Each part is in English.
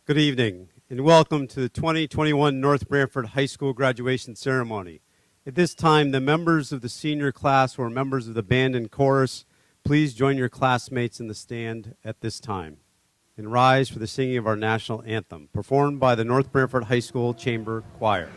Good evening, and welcome to the 2021 North Branford High School graduation ceremony. At this time, the members of the senior class who are members of the band and chorus, please join your classmates in the stand at this time and rise for the singing of our national anthem, performed by the North Branford High School Chamber Choir.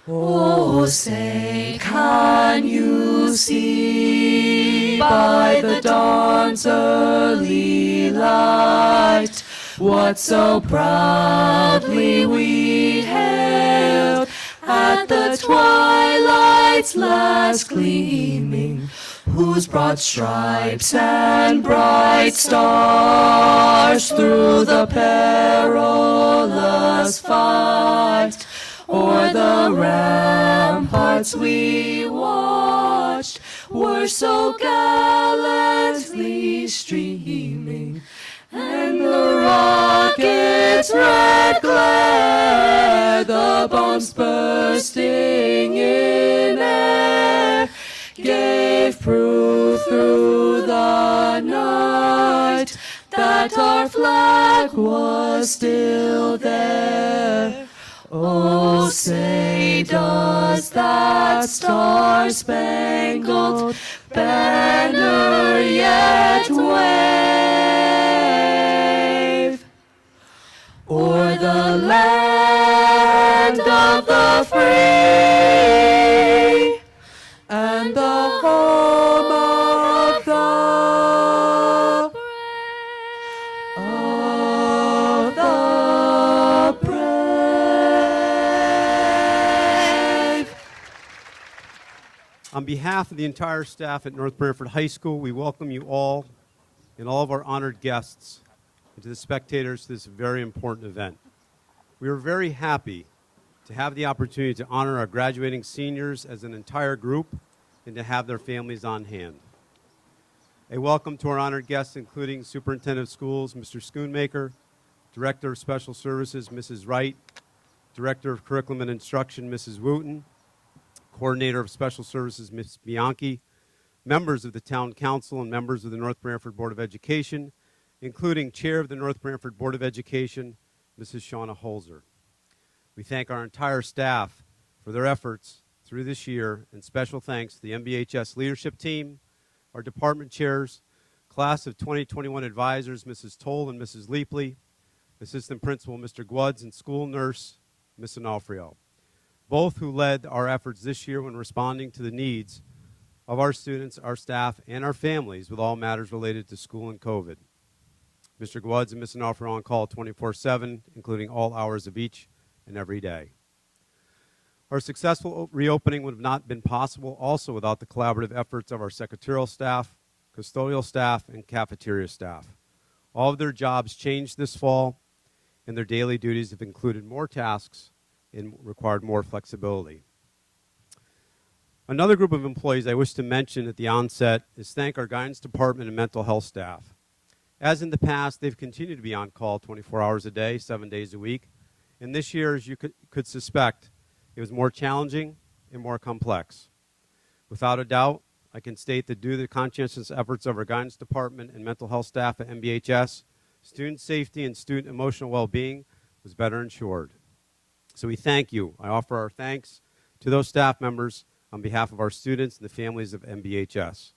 Oh, say, can you see by the dawn's early light what so proudly we hailed at the twilight's last gleaming, whose broad stripes and bright stars through the perilous fight o'er the ramparts we watched were so gallantly streaming, and the rocket's red glare, the bombs bursting in air, gave proof through the night that our flag was still there. Oh, say, does that star-spangled banner yet wave o'er the land of the free and the home of the On behalf of the entire staff at North Branford High School, we welcome you all and all of our honored guests and to the spectators to this very important event. We are very happy to have the opportunity to honor our graduating seniors as an entire group and to have their families on hand. A welcome to our honored guests, including Superintendent of Schools, Mr. Schoonmaker, Director of Special Services, Mrs. Wright, Director of Curriculum and Instruction, Mrs. Wooten, Coordinator of Special Services, Ms. Bianchi, members of the Town Council and members of the North Branford Board of Education, including Chair of the North Branford Board of Education, Mrs. Shauna Holzer. We thank our entire staff for their efforts through this year, and special thanks to the NBHS leadership team, our department chairs, class of 2021 advisors, Mrs. Toll and Mrs. Leapley, Assistant Principal Mr. Gwuds, and school nurse, Ms. Onofrio, both who led our efforts this year when responding to the needs of our students, our staff, and our families with all matters related to school and COVID. Mr. Gwuds and Ms. Onofrio on call 24/7, including all hours of each and every day. Our successful reopening would have not been possible also without the collaborative efforts of our secretarial staff, custodial staff, and cafeteria staff. All of their jobs changed this fall, and their daily duties have included more tasks and required more flexibility. Another group of employees I wish to mention at the onset is thank our guidance department and mental health staff. As in the past, they've continued to be on call 24 hours a day, 7 days a week, and this year, as you could suspect, it was more challenging and more complex. Without a doubt, I can state that due to the conscientious efforts of our guidance department and mental health staff at NBHS, student safety and student emotional well-being was better ensured. So we thank you. I offer our thanks to those staff members on behalf of our students and the families of NBHS.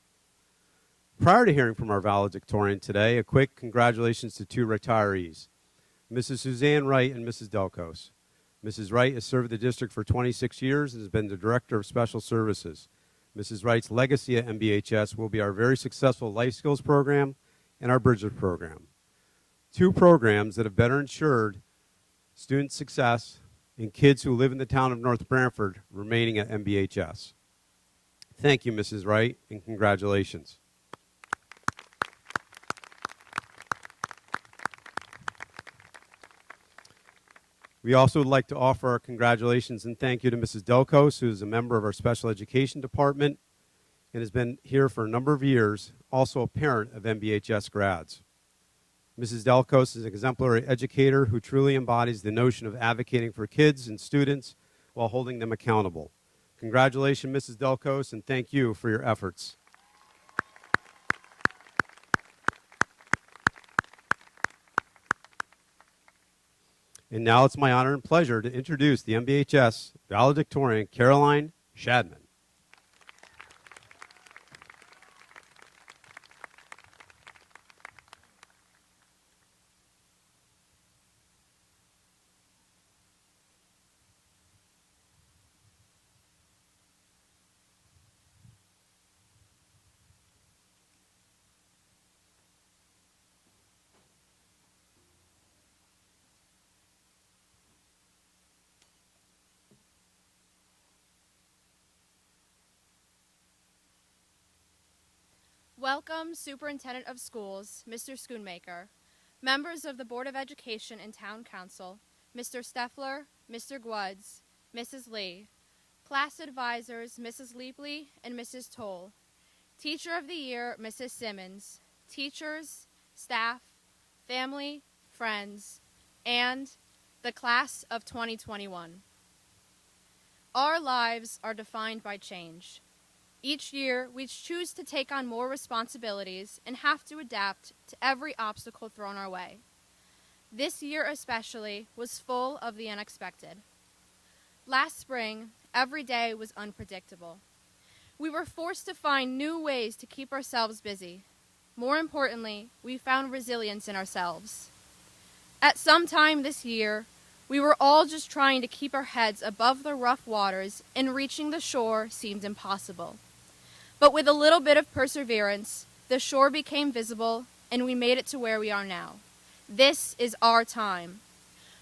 Prior to hearing from our valedictorian today, a quick congratulations to two retirees, Mrs. Suzanne Wright and Mrs. Delcos. Mrs. Wright has served the district for 26 years and has been the Director of Special Services. Mrs. Wright's legacy at NBHS will be our very successful Life Skills program and our Bridges program. Two programs that have better ensured student success and kids who live in the town of North Branford remaining at NBHS. Thank you, Mrs. Wright, and congratulations. We also would like to offer our congratulations and thank you to Mrs. Delcos, who is a member of our special education department and has been here for a number of years, also a parent of NBHS grads. Mrs. Delcos is an exemplary educator who truly embodies the notion of advocating for kids and students while holding them accountable. Congratulations, Mrs. Delcos, and thank you for your efforts. And now it's my honor and pleasure to introduce the NBHS valedictorian, Caroline Shadman. Welcome, Superintendent of Schools, Mr. Schoonmaker, members of the Board of Education and Town Council, Mr. Steffler, Mr. Gwuds, Mrs. Lee, class advisors, Mrs. Leepley and Mrs. Toll, Teacher of the Year, Mrs. Simmons, teachers, staff, family, friends, and the class of 2021. Our lives are defined by change. Each year, we choose to take on more responsibilities and have to adapt to every obstacle thrown our way. This year especially was full of the unexpected. Last spring, every day was unpredictable. We were forced to find new ways to keep ourselves busy. More importantly, we found resilience in ourselves. At some time this year, we were all just trying to keep our heads above the rough waters, and reaching the shore seemed impossible. But with a little bit of perseverance, the shore became visible, and we made it to where we are now. This is our time.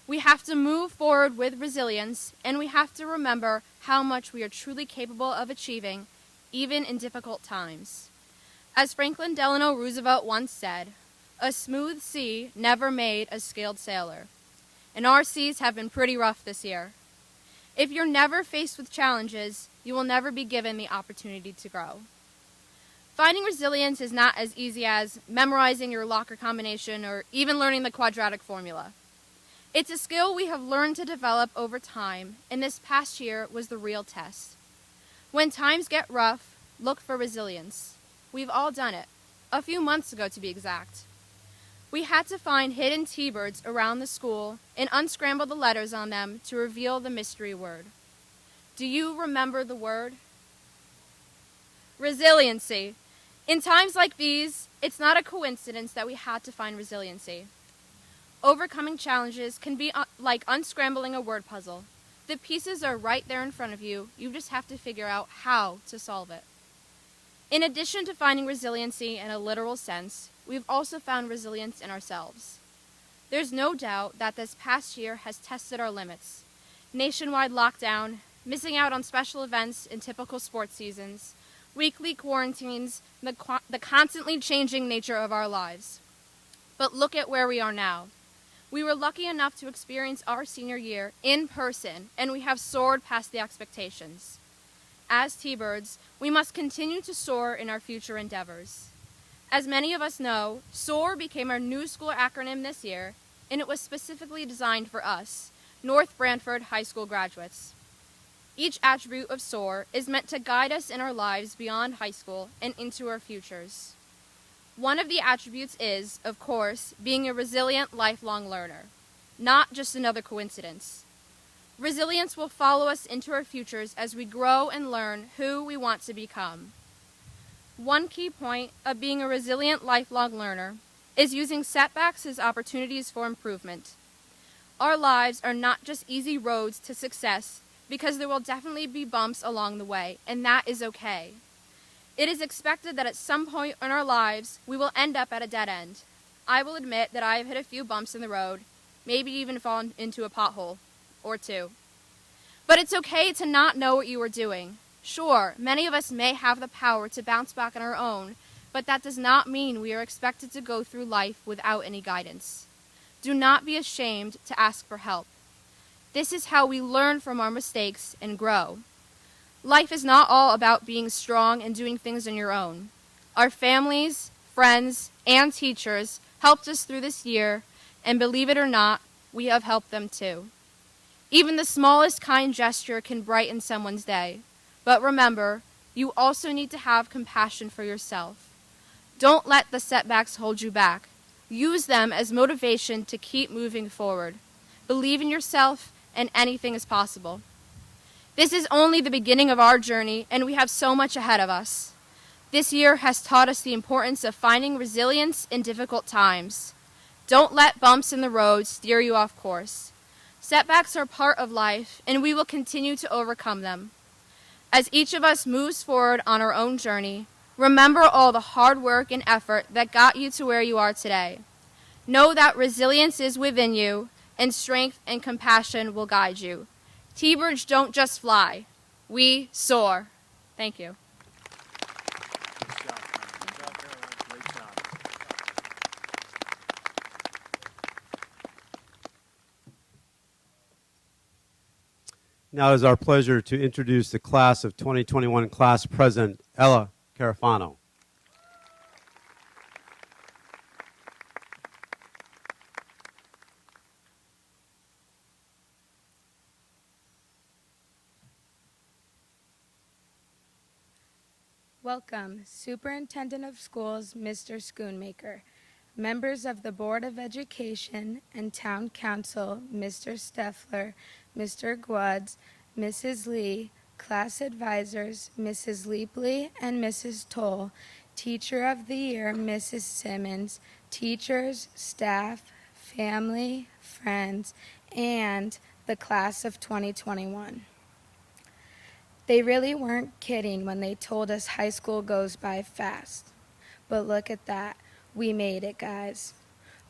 We have to move forward with resilience, and we have to remember how much we are truly capable of achieving, even in difficult times. As Franklin Delano Roosevelt once said, "A smooth sea never made a skilled sailor." And our seas have been pretty rough this year. If you're never faced with challenges, you will never be given the opportunity to grow. Finding resilience is not as easy as memorizing your locker combination or even learning the quadratic formula. It's a skill we have learned to develop over time, and this past year was the real test. When times get rough, look for resilience. We've all done it, a few months ago to be exact. We had to find hidden T-birds around the school and unscramble the letters on them to reveal the mystery word. Do you remember the word? Resiliency. In times like these, it's not a coincidence that we had to find resiliency. Overcoming challenges can be like unscrambling a word puzzle. The pieces are right there in front of you. You just have to figure out how to solve it. In addition to finding resiliency in a literal sense, we've also found resilience in ourselves. There's no doubt that this past year has tested our limits. Nationwide lockdown, missing out on special events in typical sports seasons, weekly quarantines, the constantly changing nature of our lives. But look at where we are now. We were lucky enough to experience our senior year in person, and we have soared past the expectations. As T-birds, we must continue to soar in our future endeavors. As many of us know, SOAR became our new school acronym this year, and it was specifically designed for us, North Branford High School graduates. Each attribute of SOAR is meant to guide us in our lives beyond high school and into our futures. One of the attributes is, of course, being a resilient, lifelong learner, not just another coincidence. Resilience will follow us into our futures as we grow and learn who we want to become. One key point of being a resilient, lifelong learner is using setbacks as opportunities for improvement. Our lives are not just easy roads to success, because there will definitely be bumps along the way, and that is okay. It is expected that at some point in our lives, we will end up at a dead end. I will admit that I have hit a few bumps in the road, maybe even fallen into a pothole or two. But it's okay to not know what you are doing. Sure, many of us may have the power to bounce back on our own, but that does not mean we are expected to go through life without any guidance. Do not be ashamed to ask for help. This is how we learn from our mistakes and grow. Life is not all about being strong and doing things on your own. Our families, friends, and teachers helped us through this year, and believe it or not, we have helped them too. Even the smallest kind gesture can brighten someone's day. But remember, you also need to have compassion for yourself. Don't let the setbacks hold you back. Use them as motivation to keep moving forward. believe in yourself, and anything is possible. This is only the beginning of our journey, and we have so much ahead of us. This year has taught us the importance of finding resilience in difficult times. Don't let bumps in the road steer you off course. Setbacks are part of life, and we will continue to overcome them. As each of us moves forward on our own journey, remember all the hard work and effort that got you to where you are today. Know that resilience is within you, and strength and compassion will guide you. T-birds don't just fly, we soar. Thank you. Now it is our pleasure to introduce the class of 2021 class president, Ella Carafano. Welcome, Superintendent of Schools, Mr. Schoonmaker, members of the Board of Education and Town Council, Mr. Steffler, Mr. Guads, Mrs. Lee, class advisors, Mrs. Leapley and Mrs. Toll, Teacher of the Year, Mrs. Simmons, teachers, staff, family, friends, and the class of 2021. They really weren't kidding when they told us high school goes by fast. But look at that. We made it, guys.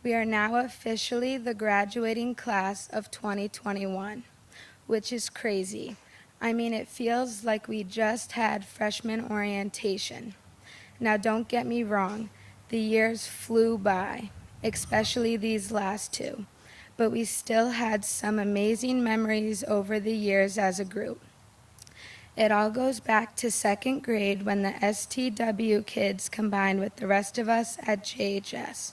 We are now officially the graduating class of 2021, which is crazy. I mean, it feels like we just had freshman orientation. Now, don't get me wrong. The years flew by, especially these last two. But we still had some amazing memories over the years as a group. It all goes back to second grade when the STW kids combined with the rest of us at JHS.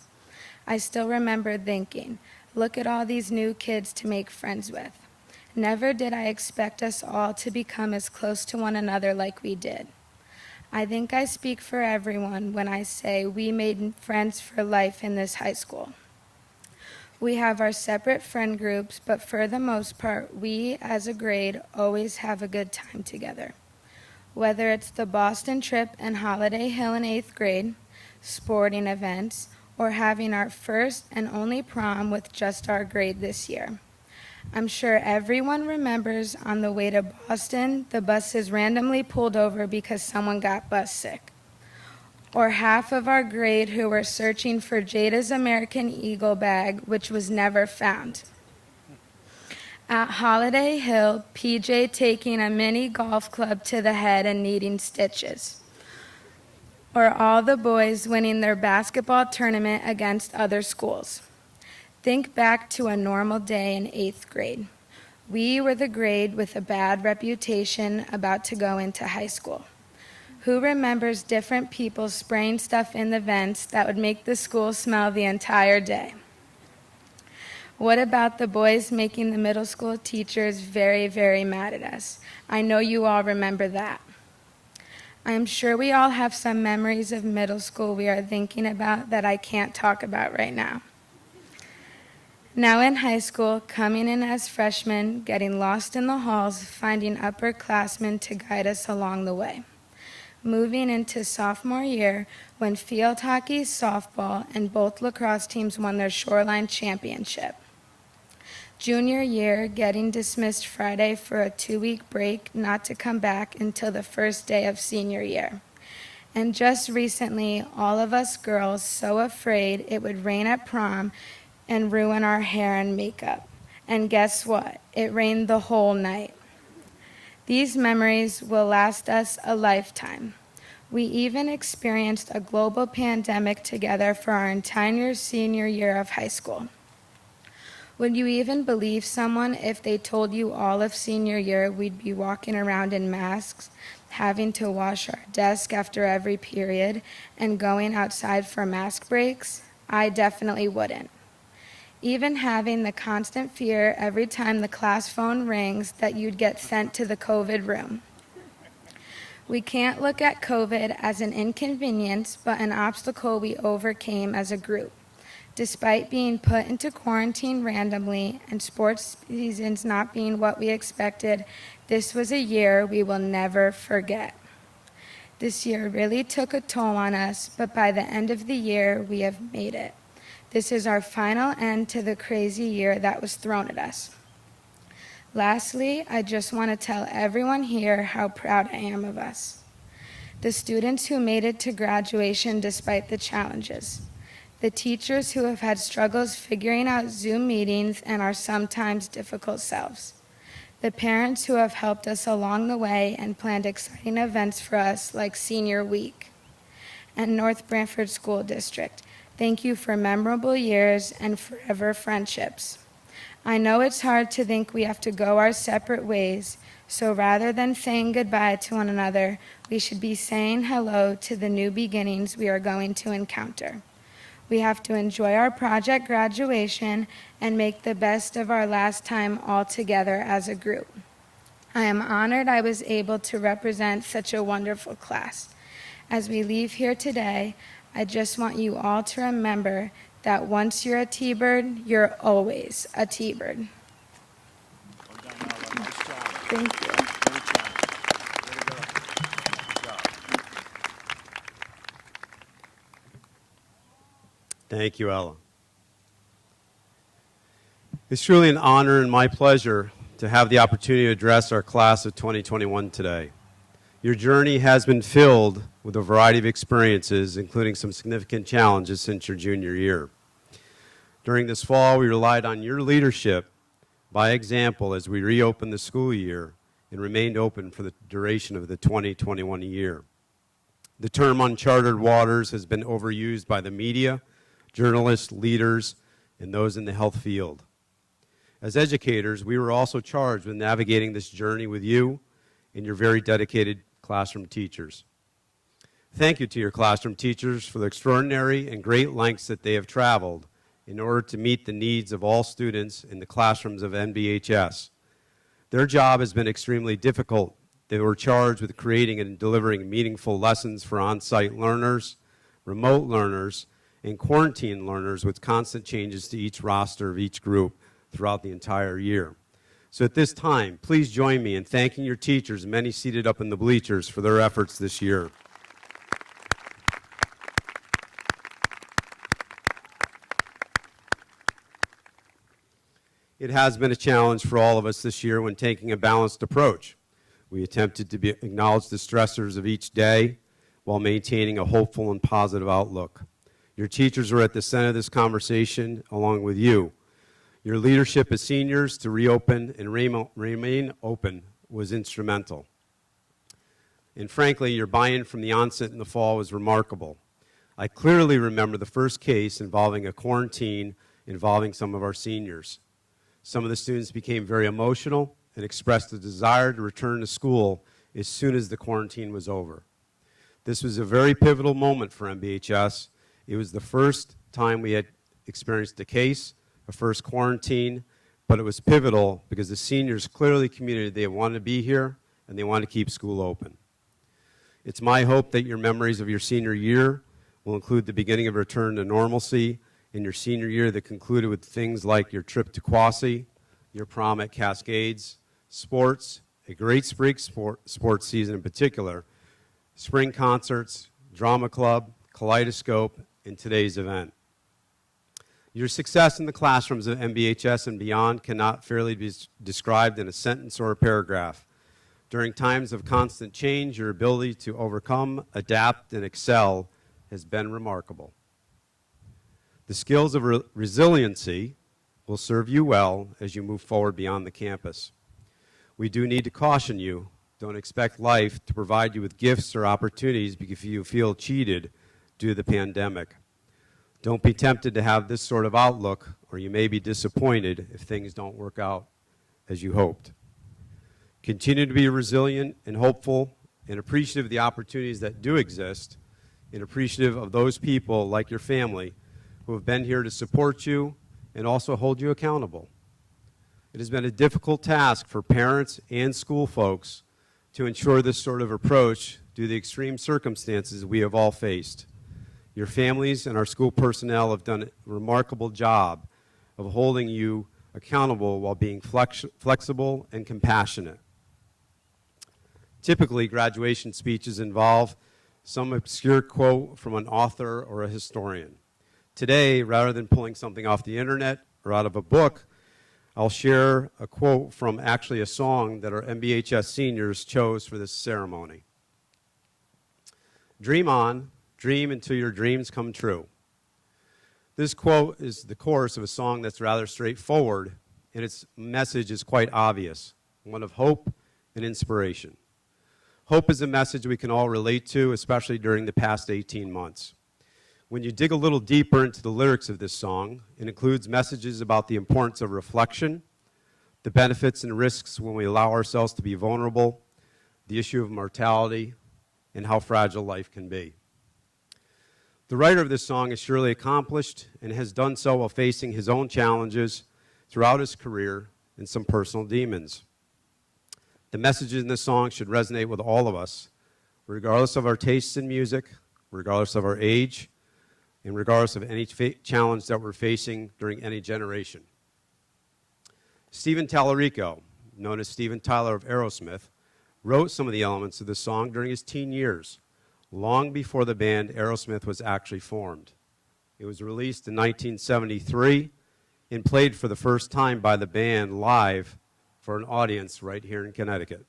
I still remember thinking, look at all these new kids to make friends with. Never did I expect us all to become as close to one another like we did. I think I speak for everyone when I say we made friends for life in this high school. We have our separate friend groups, but for the most part, we as a grade always have a good time together. Whether it's the Boston trip and Holiday Hill in 8th grade, sporting events, or having our first and only prom with just our grade this year. I'm sure everyone remembers on the way to Boston, the buses randomly pulled over because someone got bus sick. Or half of our grade who were searching for Jada's American Eagle bag, which was never found. At Holiday Hill, PJ taking a mini golf club to the head and needing stitches. Or all the boys winning their basketball tournament against other schools. Think back to a normal day in 8th grade. We were the grade with a bad reputation about to go into high school. Who remembers different people spraying stuff in the vents that would make the school smell the entire day? What about the boys making the middle school teachers very, very mad at us? I know you all remember that. I am sure we all have some memories of middle school we are thinking about that I can't talk about right now. Now in high school, coming in as freshmen, getting lost in the halls, finding upperclassmen to guide us along the way. Moving into sophomore year when field hockey, softball, and both lacrosse teams won their Shoreline championship. Junior year, getting dismissed Friday for a 2-week break not to come back until the first day of senior year. And just recently, all of us girls so afraid it would rain at prom and ruin our hair and makeup. And guess what? It rained the whole night. These memories will last us a lifetime. We even experienced a global pandemic together for our entire senior year of high school. Would you even believe someone if they told you all of senior year we'd be walking around in masks, having to wash our desk after every period, and going outside for mask breaks? I definitely wouldn't. Even having the constant fear every time the class phone rings that you'd get sent to the COVID room. We can't look at COVID as an inconvenience, but an obstacle we overcame as a group. Despite being put into quarantine randomly and sports seasons not being what we expected, this was a year we will never forget. This year really took a toll on us, but by the end of the year, we have made it. This is our final end to the crazy year that was thrown at us. Lastly, I just want to tell everyone here how proud I am of us. The students who made it to graduation despite the challenges. The teachers who have had struggles figuring out Zoom meetings and our sometimes difficult selves. The parents who have helped us along the way and planned exciting events for us like Senior Week. And North Branford School District, thank you for memorable years and forever friendships. I know it's hard to think we have to go our separate ways, so rather than saying goodbye to one another, we should be saying hello to the new beginnings we are going to encounter. We have to enjoy our project graduation and make the best of our last time all together as a group. I am honored I was able to represent such a wonderful class. As we leave here today, I just want you all to remember that once you're a T-Bird, you're always a T-Bird. Thank you. Thank you, Ella. It's truly an honor and my pleasure to have the opportunity to address our class of 2021 today. Your journey has been filled with a variety of experiences, including some significant challenges since your junior year. During this fall, we relied on your leadership by example as we reopened the school year and remained open for the duration of the 2021 year. The term uncharted waters has been overused by the media, journalists, leaders, and those in the health field. As educators, we were also charged with navigating this journey with you and your very dedicated classroom teachers. Thank you to your classroom teachers for the extraordinary and great lengths that they have traveled in order to meet the needs of all students in the classrooms of NBHS. Their job has been extremely difficult. They were charged with creating and delivering meaningful lessons for on-site learners, remote learners, and quarantine learners with constant changes to each roster of each group throughout the entire year. So at this time, please join me in thanking your teachers, many seated up in the bleachers, for their efforts this year. It has been a challenge for all of us this year when taking a balanced approach. We attempted to acknowledge the stressors of each day while maintaining a hopeful and positive outlook. Your teachers were at the center of this conversation along with you. Your leadership as seniors to reopen and remain open was instrumental. And frankly, your buy-in from the onset in the fall was remarkable. I clearly remember the first case involving a quarantine involving some of our seniors. Some of the students became very emotional and expressed a desire to return to school as soon as the quarantine was over. This was a very pivotal moment for NBHS. It was the first time we had experienced a case, a first quarantine, but it was pivotal because the seniors clearly communicated they wanted to be here and they wanted to keep school open. It's my hope that your memories of your senior year will include the beginning of a return to normalcy in your senior year that concluded with things like your trip to Quasi, your prom at Cascades, sports, a great spring sports season in particular, spring concerts, drama club, kaleidoscope, and today's event. Your success in the classrooms of NBHS and beyond cannot fairly be described in a sentence or a paragraph. During times of constant change, your ability to overcome, adapt, and excel has been remarkable. The skills of resiliency will serve you well as you move forward beyond the campus. We do need to caution you, don't expect life to provide you with gifts or opportunities because you feel cheated due to the pandemic. Don't be tempted to have this sort of outlook, or you may be disappointed if things don't work out as you hoped. Continue to be resilient and hopeful and appreciative of the opportunities that do exist, and appreciative of those people like your family who have been here to support you and also hold you accountable. It has been a difficult task for parents and school folks to ensure this sort of approach due to the extreme circumstances we have all faced. Your families and our school personnel have done a remarkable job of holding you accountable while being flexible and compassionate. Typically, graduation speeches involve some obscure quote from an author or a historian. Today, rather than pulling something off the internet or out of a book, I'll share a quote from actually a song that our NBHS seniors chose for this ceremony. Dream on, dream until your dreams come true. This quote is the chorus of a song that's rather straightforward, and its message is quite obvious, one of hope and inspiration. Hope is a message we can all relate to, especially during the past 18 months. When you dig a little deeper into the lyrics of this song, it includes messages about the importance of reflection, the benefits and risks when we allow ourselves to be vulnerable, the issue of mortality, and how fragile life can be. The writer of this song is surely accomplished and has done so while facing his own challenges throughout his career and some personal demons. The messages in this song should resonate with all of us, regardless of our tastes in music, regardless of our age, and regardless of any challenge that we're facing during any generation. Steven Tallarico, known as Steven Tyler of Aerosmith, wrote some of the elements of this song during his teen years, long before the band Aerosmith was actually formed. It was released in 1973 and played for the first time by the band live for an audience right here in Connecticut.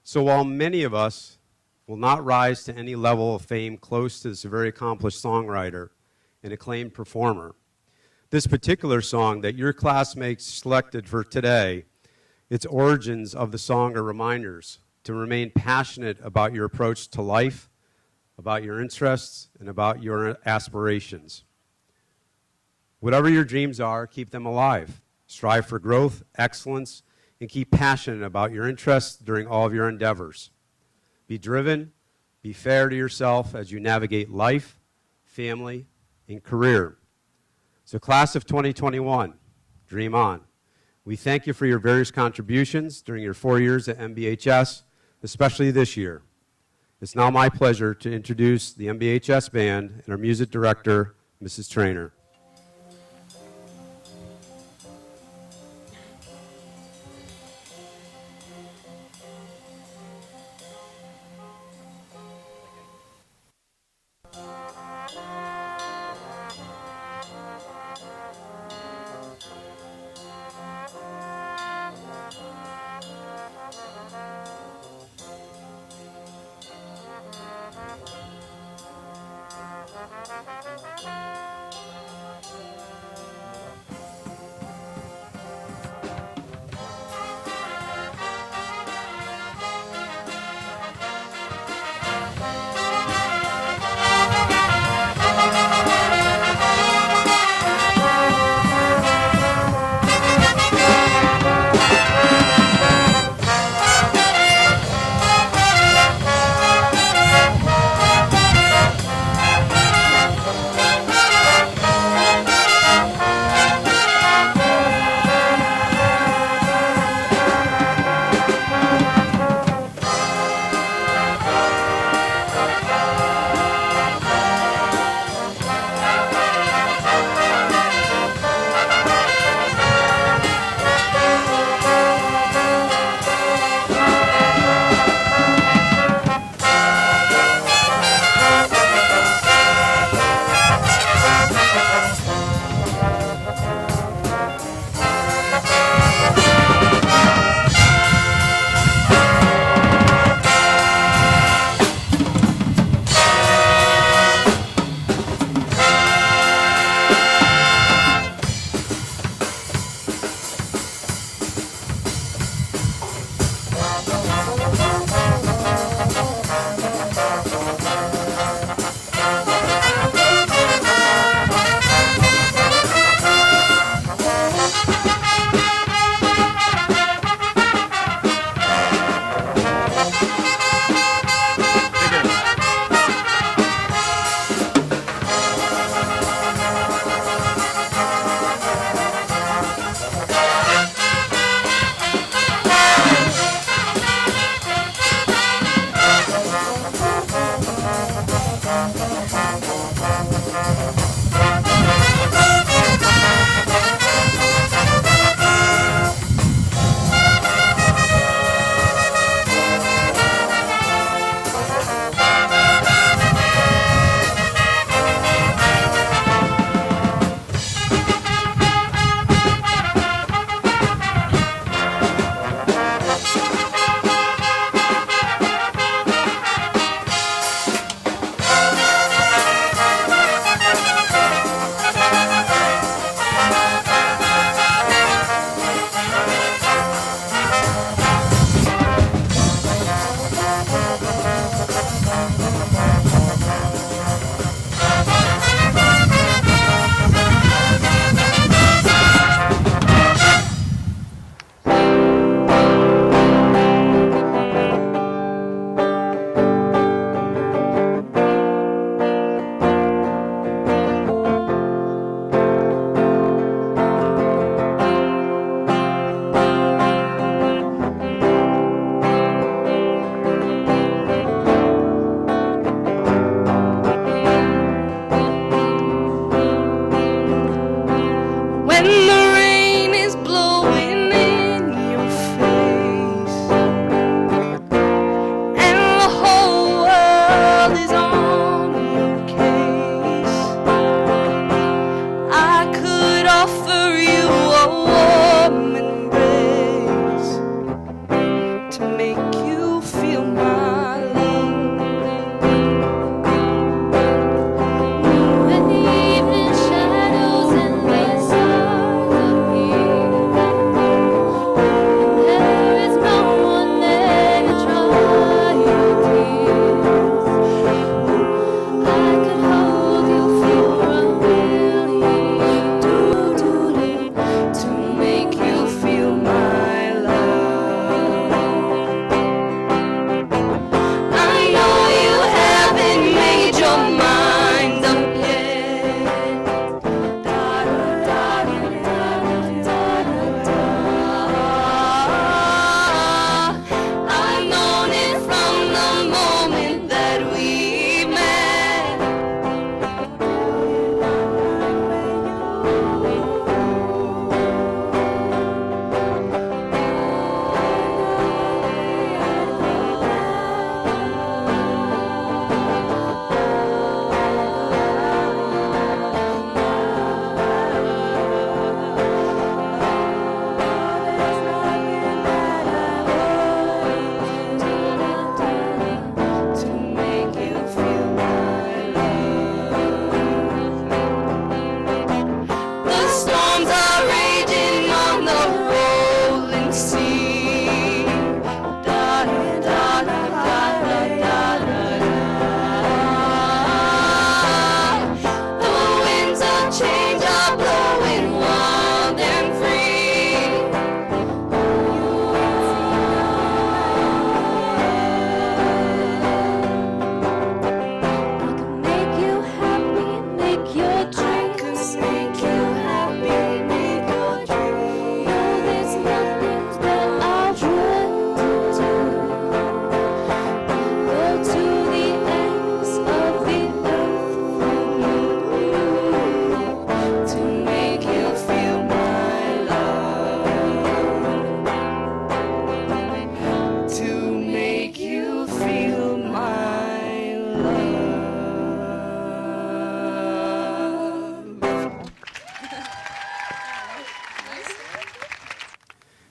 So while many of us will not rise to any level of fame close to this very accomplished songwriter and acclaimed performer, this particular song that your classmates selected for today, its origins of the song are reminders to remain passionate about your approach to life, about your interests, and about your aspirations. Whatever your dreams are, keep them alive. Strive for growth, excellence, and keep passionate about your interests during all of your endeavors. Be driven, be fair to yourself as you navigate life, family, and career. So class of 2021, dream on. We thank you for your various contributions during your 4 years at NBHS, especially this year. It's now my pleasure to introduce the NBHS band and our music director, Mrs. Trainer.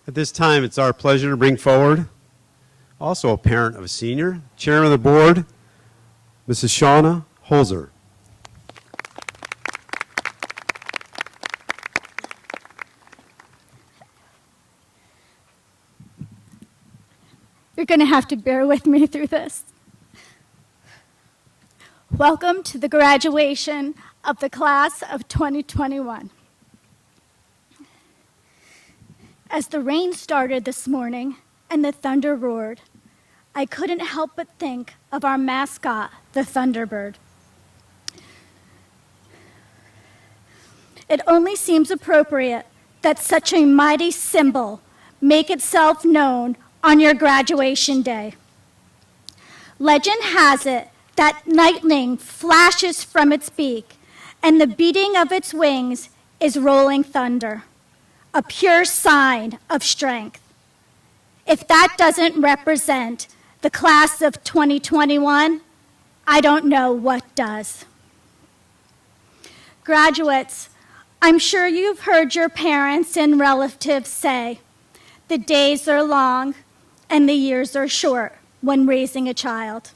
At this time, it's our pleasure to bring forward also a parent of a senior, Chairman of the Board, Mrs. Shauna Holzer. You're going to have to bear with me through this. Welcome to the graduation of the class of 2021. As the rain started this morning and the thunder roared, I couldn't help but think of our mascot, the Thunderbird. It only seems appropriate that such a mighty symbol make itself known on your graduation day. Legend has it that lightning flashes from its beak, and the beating of its wings is rolling thunder, a pure sign of strength. If that doesn't represent the class of 2021, I don't know what does. Graduates, I'm sure you've heard your parents and relatives say, the days are long and the years are short when raising a child.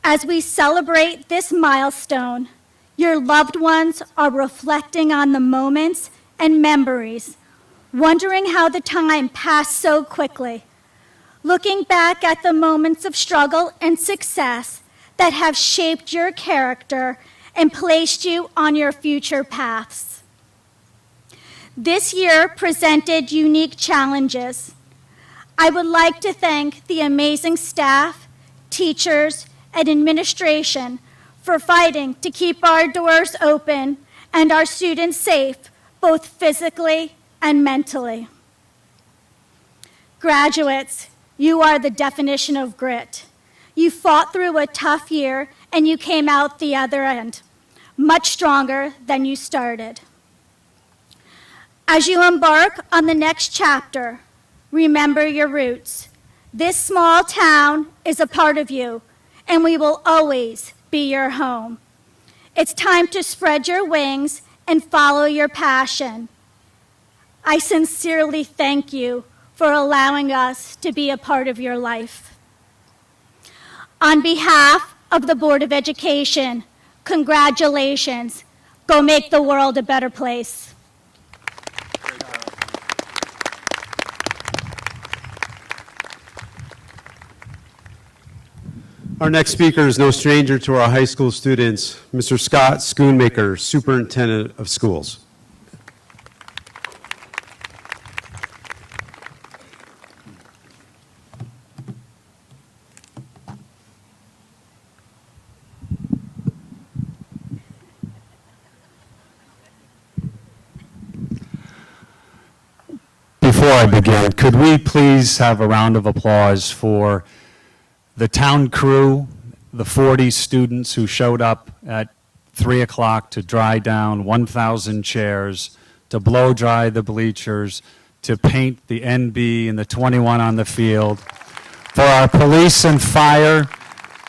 As we celebrate this milestone, your loved ones are reflecting on the moments and memories, wondering how the time passed so quickly, looking back at the moments of struggle and success that have shaped your character and placed you on your future paths. This year presented unique challenges. I would like to thank the amazing staff, teachers, and administration for fighting to keep our doors open and our students safe, both physically and mentally. Graduates, you are the definition of grit. You fought through a tough year and you came out the other end, much stronger than you started. As you embark on the next chapter, remember your roots. This small town is a part of you, and we will always be your home. It's time to spread your wings and follow your passion. I sincerely thank you for allowing us to be a part of your life. On behalf of the Board of Education, congratulations. Go make the world a better place. Our next speaker is no stranger to our high school students, Mr. Scott Schoonmaker, Superintendent of Schools. Before I begin, could we please have a round of applause for the town crew, the 40 students who showed up at 3 o'clock to dry down 1,000 chairs, to blow dry the bleachers, to paint the NB and the 21 on the field, for our police and fire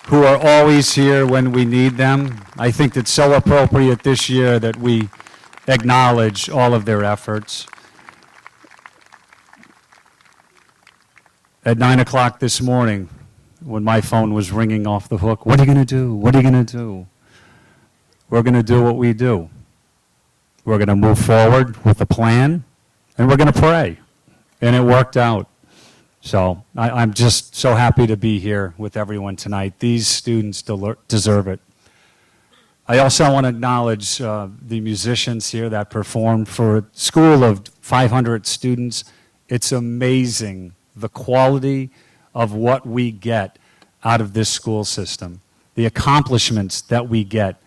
who are always here when we need them. I think it's so appropriate this year that we acknowledge all of their efforts. At 9 o'clock this morning, when my phone was ringing off the hook, what are you going to do? What are you going to do? We're going to do what we do. We're going to move forward with a plan, and we're going to pray. And it worked out. So I'm just so happy to be here with everyone tonight. These students deserve it. I also want to acknowledge the musicians here that performed for a school of 500 students. It's amazing the quality of what we get out of this school system, the accomplishments that we get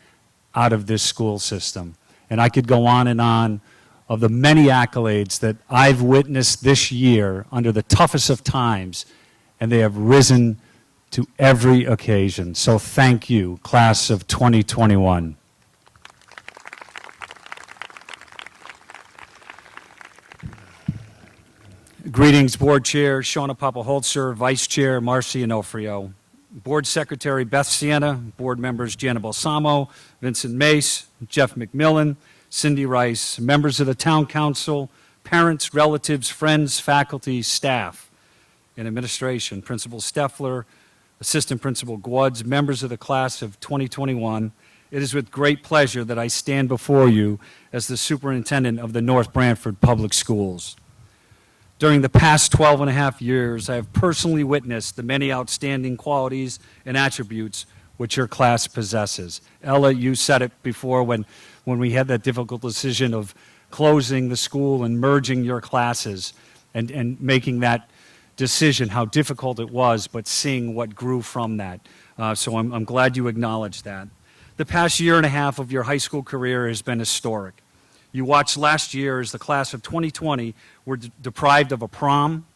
out of this school system. And I could go on of the many accolades that I've witnessed this year under the toughest of times, and they have risen to every occasion. So thank you, class of 2021. Greetings, Board Chair Shauna Papa-Holzer, Vice Chair Marcy Onofrio, Board Secretary Beth Sienna, Board members Gianna Balsamo, Vincent Mace, Jeff McMillan, Cindy Rice, members of the Town Council, parents, relatives, friends, faculty, staff, and administration, Principal Steffler, Assistant Principal Gwuds, members of the class of 2021, it is with great pleasure that I stand before you as the superintendent of the North Branford Public Schools. During the past 12 and a half years, I have personally witnessed the many outstanding qualities and attributes which your class possesses. Ella, you said it before when we had that difficult decision of closing the school and merging your classes and making that decision, how difficult it was, but seeing what grew from that. So I'm glad you acknowledged that. The past year and a half of your high school career has been historic. You watched last year as the class of 2020 were deprived of a prom,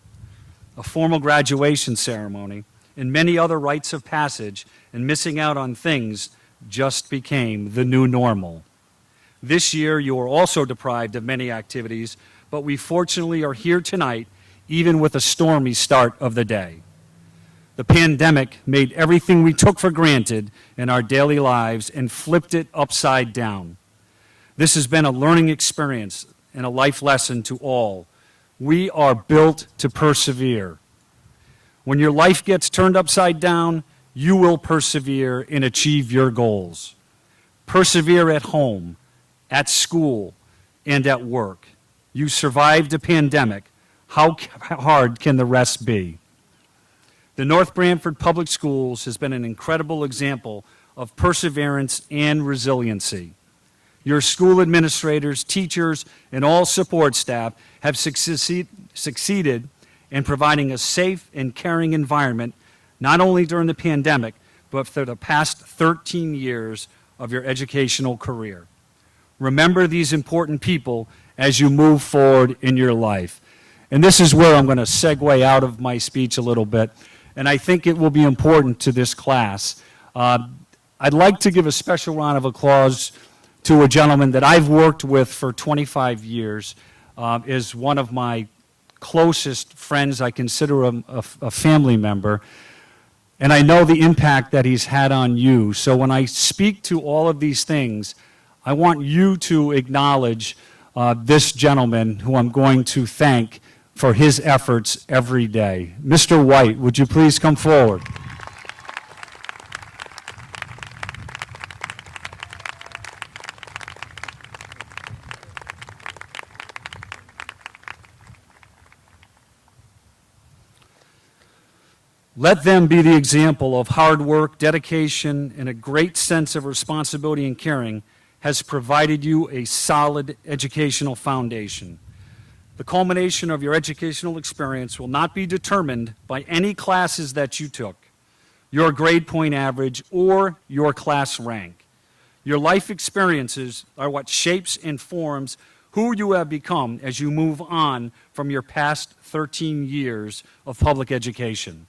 a formal graduation ceremony, and many other rites of passage, and missing out on things just became the new normal. This year, you are also deprived of many activities, but we fortunately are here tonight, even with a stormy start of the day. The pandemic made everything we took for granted in our daily lives and flipped it upside down. This has been a learning experience and a life lesson to all. We are built to persevere. When your life gets turned upside down, you will persevere and achieve your goals. Persevere at home, at school, and at work. You survived a pandemic. How hard can the rest be? The North Branford Public Schools has been an incredible example of perseverance and resiliency. Your school administrators, teachers, and all support staff have succeeded in providing a safe and caring environment, not only during the pandemic, but for the past 13 years of your educational career. Remember these important people as you move forward in your life. And this is where I'm going to segue out of my speech a little bit, and I think it will be important to this class. I'd like to give a special round of applause to a gentleman that I've worked with for 25 years, is one of my closest friends. I consider him a family member, and I know the impact that he's had on you. So when I speak to all of these things, I want you to acknowledge this gentleman who I'm going to thank for his efforts every day. Mr. White, would you please come forward? Let them be the example of hard work, dedication, and a great sense of responsibility and caring has provided you a solid educational foundation. The culmination of your educational experience will not be determined by any classes that you took, your grade point average, or your class rank. Your life experiences are what shapes and forms who you have become as you move on from your past 13 years of public education.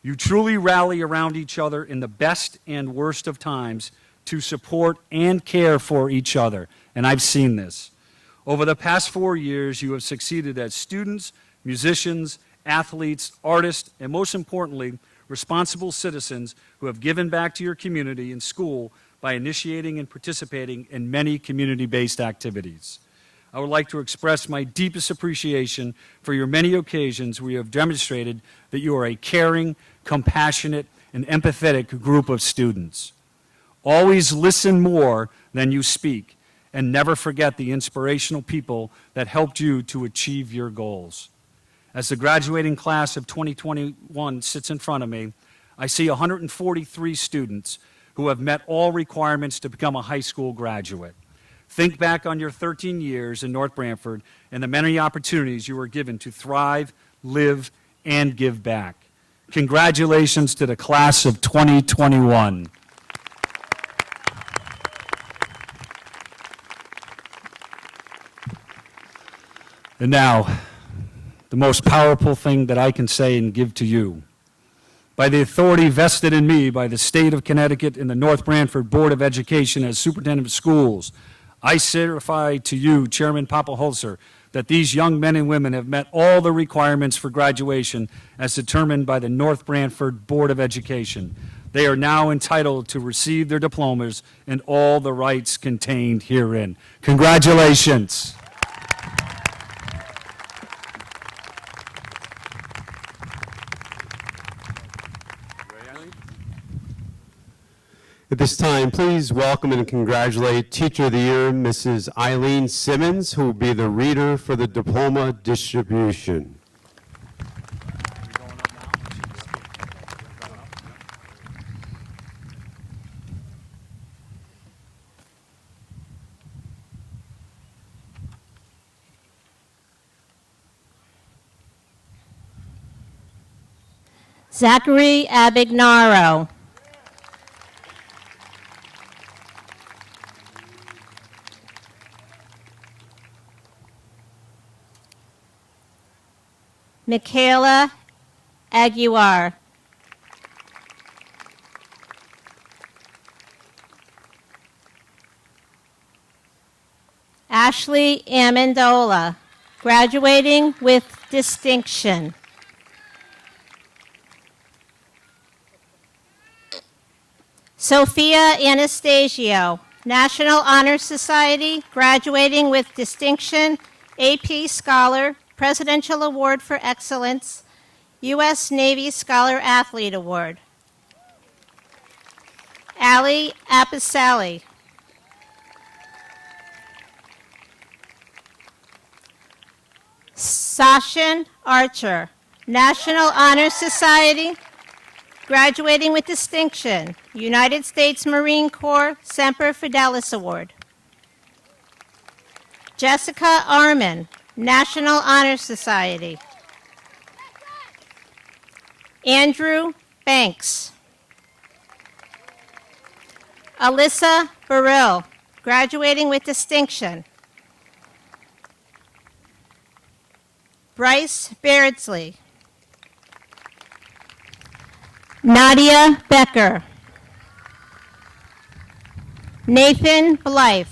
You truly rally around each other in the best and worst of times to support and care for each other, and I've seen this. Over the past 4 years, you have succeeded as students, musicians, athletes, artists, and most importantly, responsible citizens who have given back to your community and school by initiating and participating in many community-based activities. I would like to express my deepest appreciation for your many occasions where you have demonstrated that you are a caring, compassionate, and empathetic group of students. Always listen more than you speak, and never forget the inspirational people that helped you to achieve your goals. As the graduating class of 2021 sits in front of me, I see 143 students who have met all requirements to become a high school graduate. Think back on your 13 years in North Branford and the many opportunities you were given to thrive, live, and give back. Congratulations to the class of 2021. And now, the most powerful thing that I can say and give to you. By the authority vested in me by the state of Connecticut and the North Branford Board of Education as superintendent of schools, I certify to you, Chairman Papaholzer, that these young men and women have met all the requirements for graduation as determined by the North Branford Board of Education. They are now entitled to receive their diplomas and all the rights contained herein. Congratulations. At this time, please welcome and congratulate Teacher of the Year, Mrs. Eileen Simmons, who will be the reader for the diploma distribution. Zachary Abignaro. Michaela Aguiar. Ashley Amendola, graduating with distinction. Sophia Anastasio, National Honor Society, graduating with distinction, AP Scholar, Presidential Award for Excellence, U.S. Navy Scholar Athlete Award. Ali Apicali. Sashin Archer, National Honor Society, graduating with distinction, United States Marine Corps Semper Fidelis Award. Jessica Arman, National Honor Society. Andrew Banks. Alyssa Burrill, graduating with distinction. Bryce Beardsley. Nadia Becker. Nathan Blythe.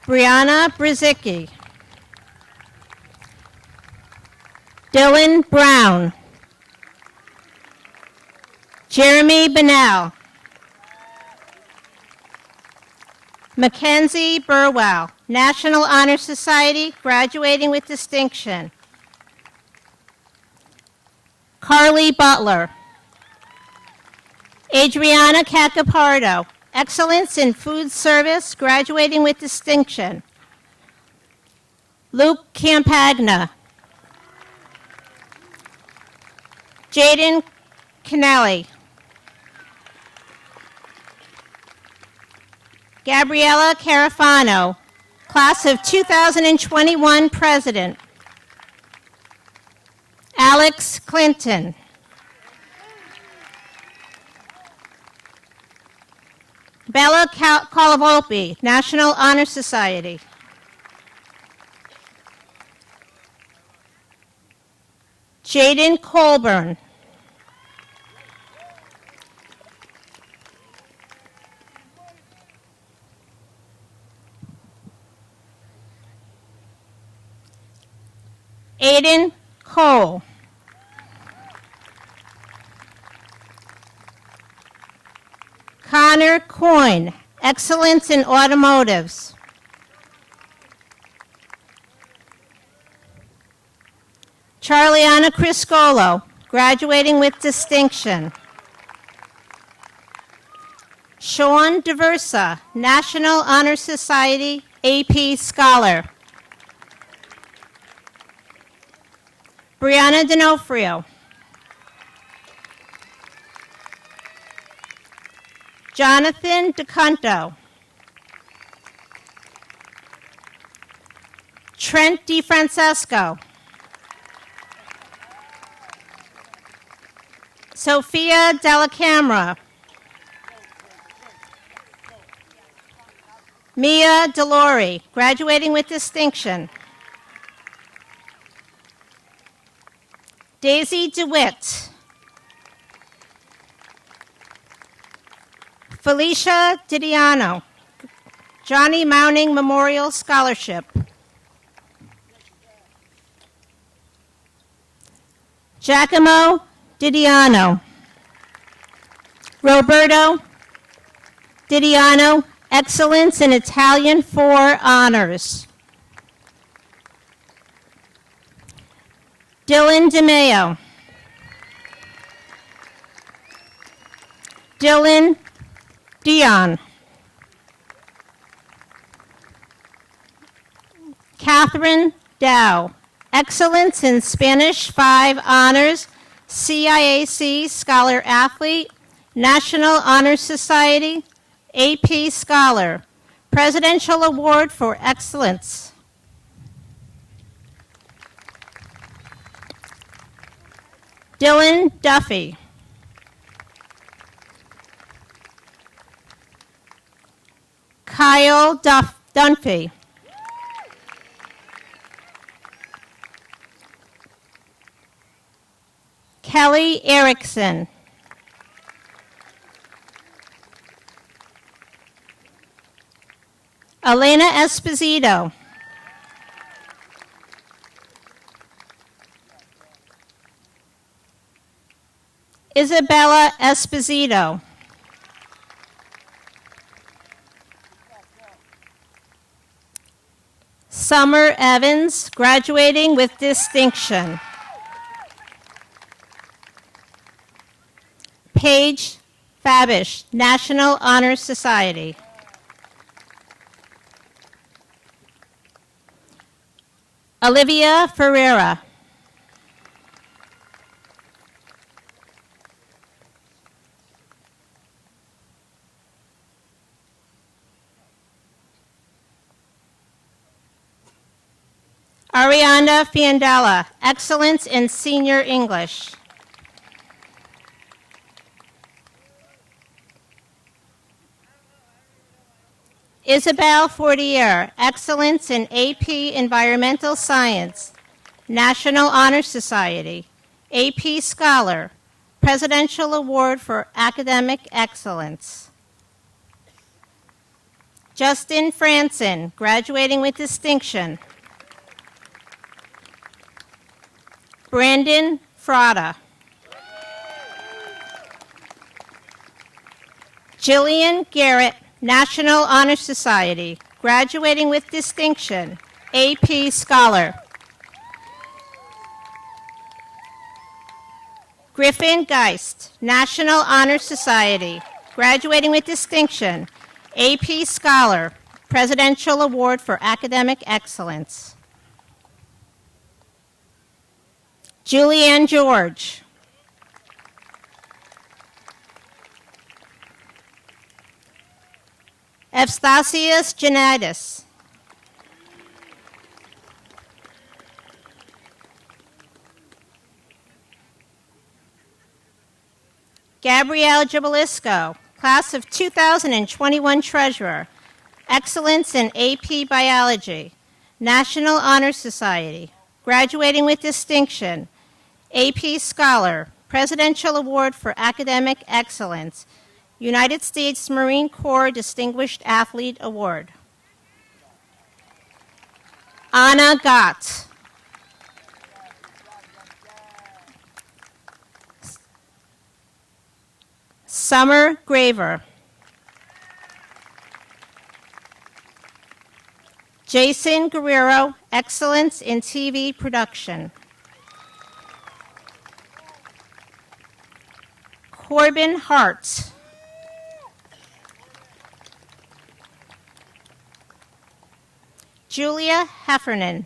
Brianna Brzicki. Dylan Brown. Jeremy Bennell. Mackenzie Burwell, National Honor Society, graduating with distinction. Carly Butler. Adriana Cacapardo, Excellence in Food Service, graduating with distinction. Luke Campagna. Jaden Kennelly. Gabriella Carafano, Class of 2021 President. Alex Clinton. Bella Colavopi, National Honor Society. Jaden Colburn. Aiden Cole. Connor Coyne, Excellence in Automotives. Charliana Criscolo, graduating with distinction. Sean DeVersa, National Honor Society, AP Scholar. Brianna D'Onofrio. Jonathan DeCunto. Trent DeFrancesco. Sophia Della Camera. Mia Delori, graduating with distinction. Daisy DeWitt. Felicia Didiano, Johnny Mounting Memorial Scholarship. Giacomo Didiano. Roberto Didiano, Excellence in Italian 4 Honors. Dylan DeMeo. Dylan Dion. Catherine Dow, Excellence in Spanish 5 Honors, CIAC Scholar Athlete, National Honor Society, AP Scholar, Presidential Award for Excellence. Dylan Duffy. Kyle Dunphy. Kelly Erickson. Elena Esposito. Isabella Esposito. Summer Evans, graduating with distinction. Paige Fabish, National Honor Society. Olivia Ferreira. Ariana Fiandala, Excellence in Senior English. Isabel Fortier, Excellence in AP Environmental Science, National Honor Society, AP Scholar, Presidential Award for Academic Excellence. Justin Franson, graduating with distinction. Brandon Frada. Jillian Garrett, National Honor Society, graduating with distinction, AP Scholar. Griffin Geist, National Honor Society, graduating with distinction, AP Scholar, Presidential Award for Academic Excellence. Julianne George. Evstasius Janaitis. Gabrielle Jabalisco, Class of 2021 Treasurer, Excellence in AP Biology, National Honor Society, graduating with distinction, AP Scholar, Presidential Award for Academic Excellence, United States Marine Corps Distinguished Athlete Award. Anna Gott. Summer Graver. Jason Guerrero, Excellence in TV Production. Corbin Hart. Julia Heffernan.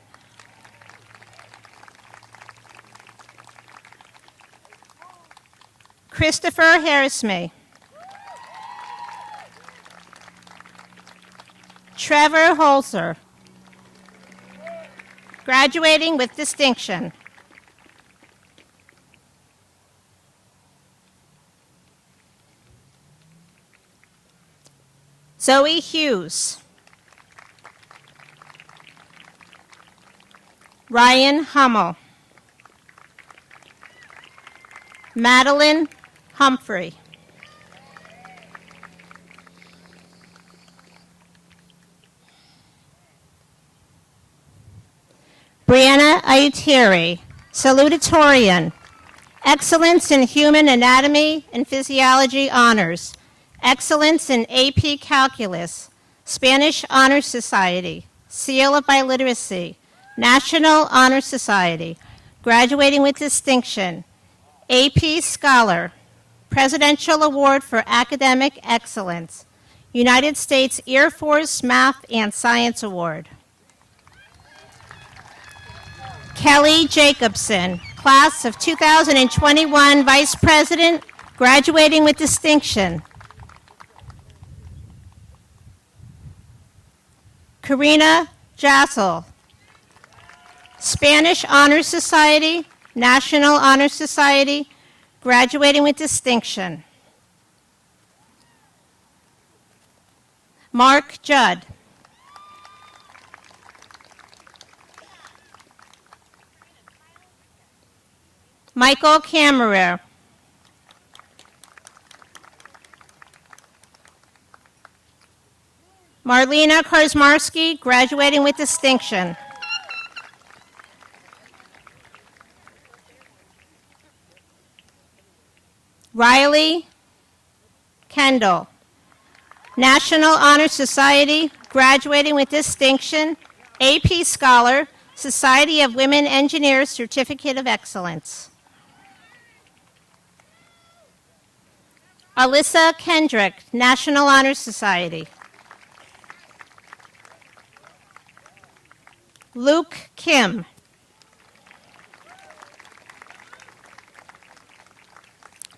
Christopher Harrismay. Trevor Holzer, graduating with distinction. Zoe Hughes. Ryan Hummel. Madeline Humphrey. Brianna Ayutiri, salutatorian, Excellence in Human Anatomy and Physiology Honors, Excellence in AP Calculus, Spanish Honor Society, Seal of Biliteracy, National Honor Society, graduating with distinction, AP Scholar, Presidential Award for Academic Excellence, United States Air Force Math and Science Award. Kelly Jacobson, class of 2021 Vice President, graduating with distinction. Karina Jassel, Spanish Honor Society, National Honor Society, graduating with distinction. Mark Judd, Michael Kammerer, Marlena Karsmarski, graduating with distinction. Riley Kendall, National Honor Society, graduating with distinction, AP Scholar, Society of Women Engineers Certificate of Excellence. Alyssa Kendrick, National Honor Society. Luke Kim.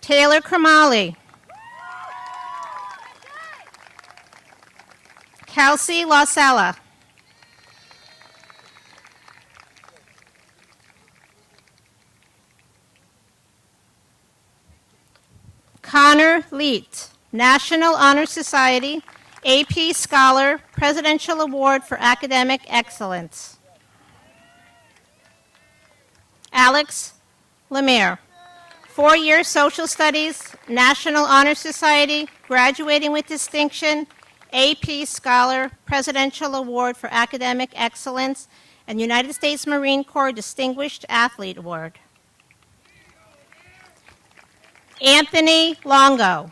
Taylor Kramali. Kelsey Losella. Connor Leet, National Honor Society, AP Scholar, Presidential Award for Academic Excellence. Alex Lemire, 4-year Social Studies, National Honor Society, graduating with distinction, AP Scholar, Presidential Award for Academic Excellence, and United States Marine Corps Distinguished Athlete Award. Anthony Longo.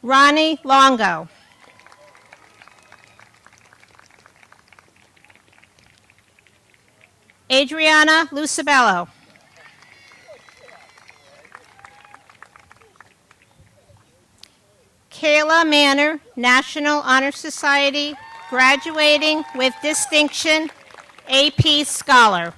Ronnie Longo. Adriana Lucibello. Kayla Manor, National Honor Society, graduating with distinction, AP Scholar.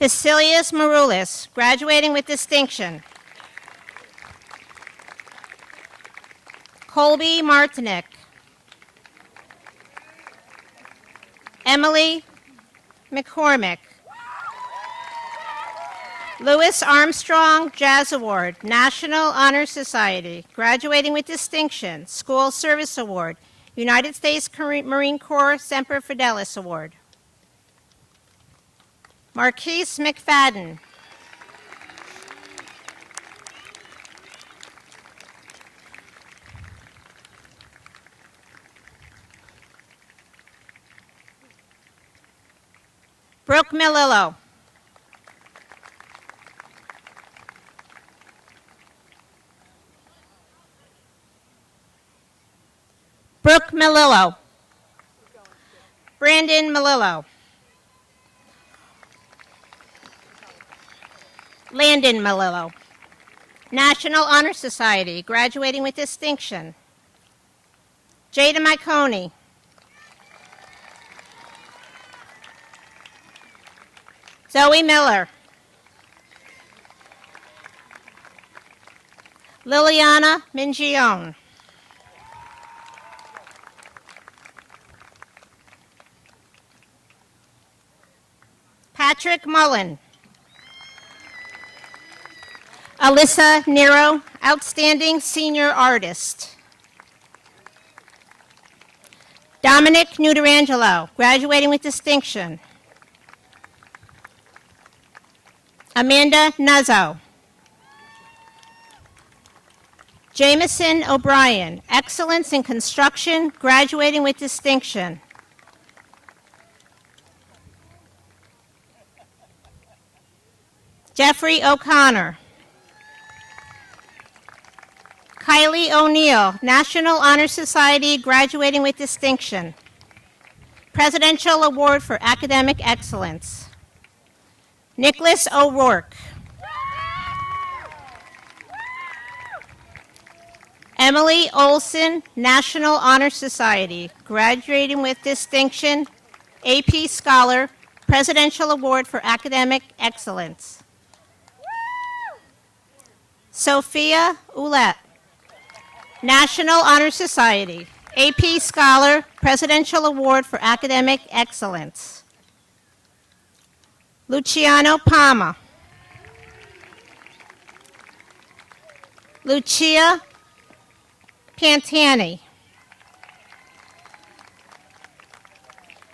Vasilius Maroulis, graduating with distinction. Colby Martinick. Emily McCormick. Louis Armstrong Jazz Award, National Honor Society, graduating with distinction, School Service Award, United States Marine Corps Semper Fidelis Award. Marquise McFadden. Brooke Melillo. Brooke Melillo. Brandon Melillo. Landon Melillo. National Honor Society, graduating with distinction. Jada Miconi. Zoe Miller. Liliana Mingione. Patrick Mullen. Alyssa Nero, Outstanding Senior Artist. Dominic Nuderangelo, graduating with distinction. Amanda Nuzzo. Jameson O'Brien, Excellence in Construction, graduating with distinction. Jeffrey O'Connor. Kylie O'Neill, National Honor Society, graduating with distinction. Presidential Award for Academic Excellence. Nicholas O'Rourke. Emily Olson, National Honor Society, graduating with distinction, AP Scholar, Presidential Award for Academic Excellence. Sophia Ouellette, National Honor Society, AP Scholar, Presidential Award for Academic Excellence. Luciano Palma. Lucia Pantani.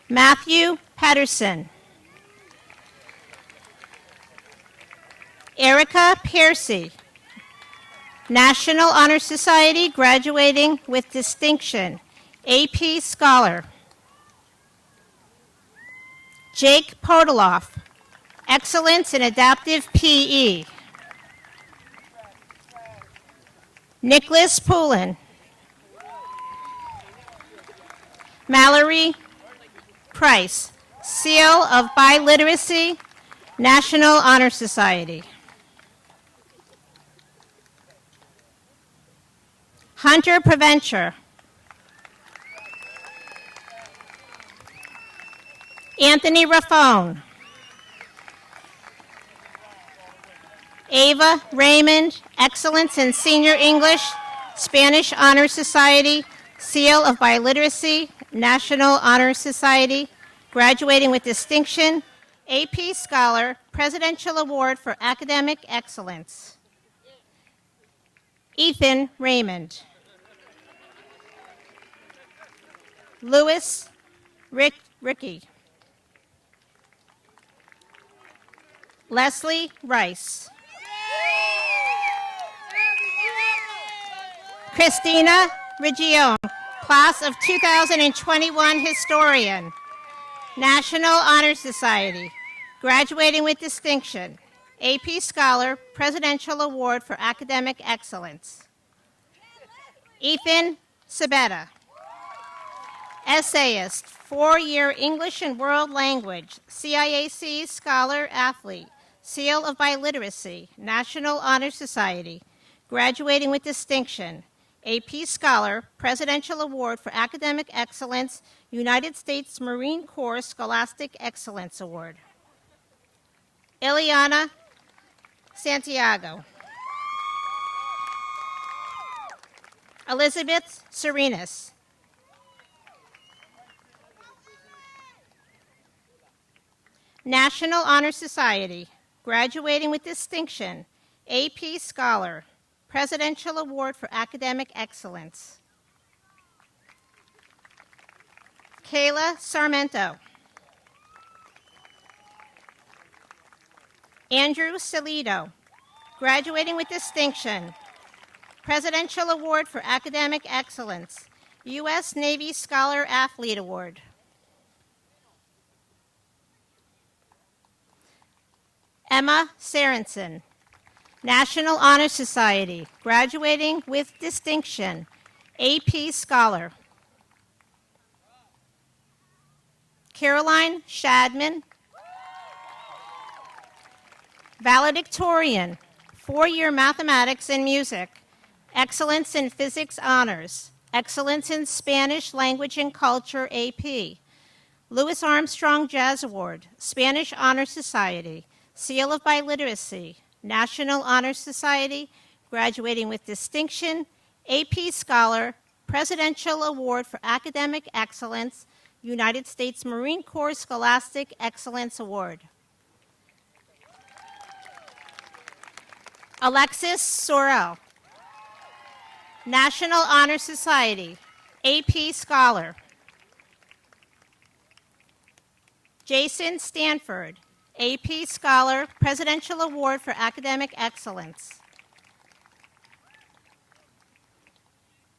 Matthew Patterson. Erica Piercy, National Honor Society, graduating with distinction, AP Scholar. Jake Podoloff, Excellence in Adaptive PE. Nicholas Poulin. Mallory Price, Seal of Biliteracy, National Honor Society. Hunter Preventure. Anthony Raffone. Ava Raymond, Excellence in Senior English, Spanish Honor Society, Seal of Biliteracy, National Honor Society, graduating with distinction, AP Scholar, Presidential Award for Academic Excellence. Ethan Raymond. Louis Ricky. Leslie Rice. Christina Regione, Class of 2021 Historian, National Honor Society, graduating with distinction, AP Scholar, Presidential Award for Academic Excellence. Ethan Sabetta. Essayist, 4-year English and World Language, CIAC Scholar Athlete, Seal of Biliteracy, National Honor Society, graduating with distinction, AP Scholar, Presidential Award for Academic Excellence, United States Marine Corps Scholastic Excellence Award. Ileana Santiago. Elizabeth Serenas. National Honor Society, graduating with distinction, AP Scholar, Presidential Award for Academic Excellence. Kayla Sarmento. Andrew Salido, graduating with distinction, Presidential Award for Academic Excellence, U.S. Navy Scholar Athlete Award. Emma Sarenson, National Honor Society, graduating with distinction, AP Scholar. Caroline Shadman, valedictorian, 4-year mathematics and music, excellence in physics honors, excellence in Spanish language and culture AP, Louis Armstrong Jazz Award, Spanish Honor Society, Seal of Biliteracy, National Honor Society, graduating with distinction, AP Scholar, Presidential Award for Academic Excellence, United States Marine Corps Scholastic Excellence Award. Alexis Sorrell, National Honor Society, AP Scholar. Jason Stanford, AP Scholar, Presidential Award for Academic Excellence.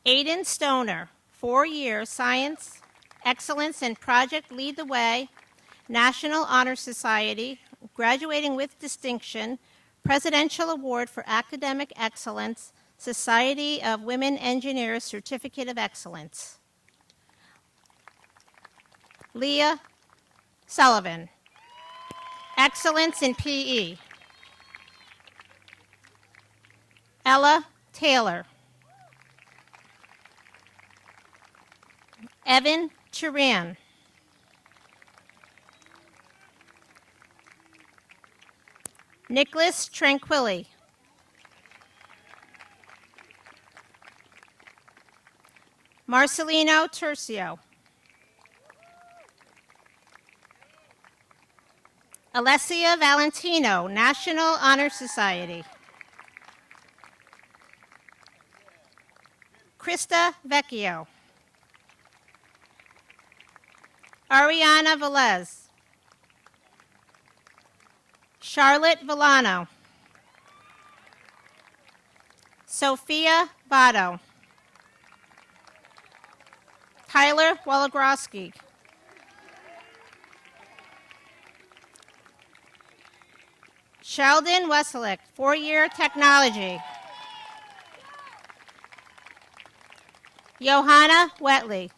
Aiden Stoner, 4-year Science Excellence and Project Lead the Way, National Honor Society, graduating with distinction, Presidential Award for Academic Excellence, Society of Women Engineers Certificate of Excellence. Leah Sullivan, Excellence in PE. Ella Taylor. Evan Turan. Nicholas Tranquilli. Marcelino Tercio. Alessia Valentino, National Honor Society. Krista Vecchio. Ariana Velez. Charlotte Villano. Sophia Votto. Tyler Wologroski. Sheldon Weselick, 4-year technology. Johanna Wetley.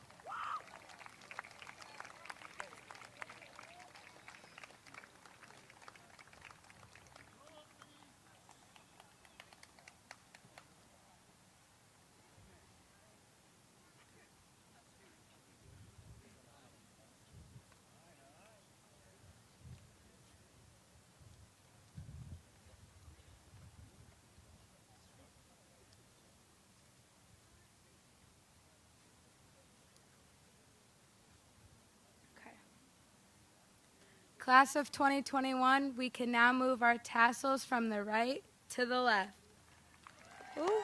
Class of 2021, we can now move our tassels from the right to the left. Ooh.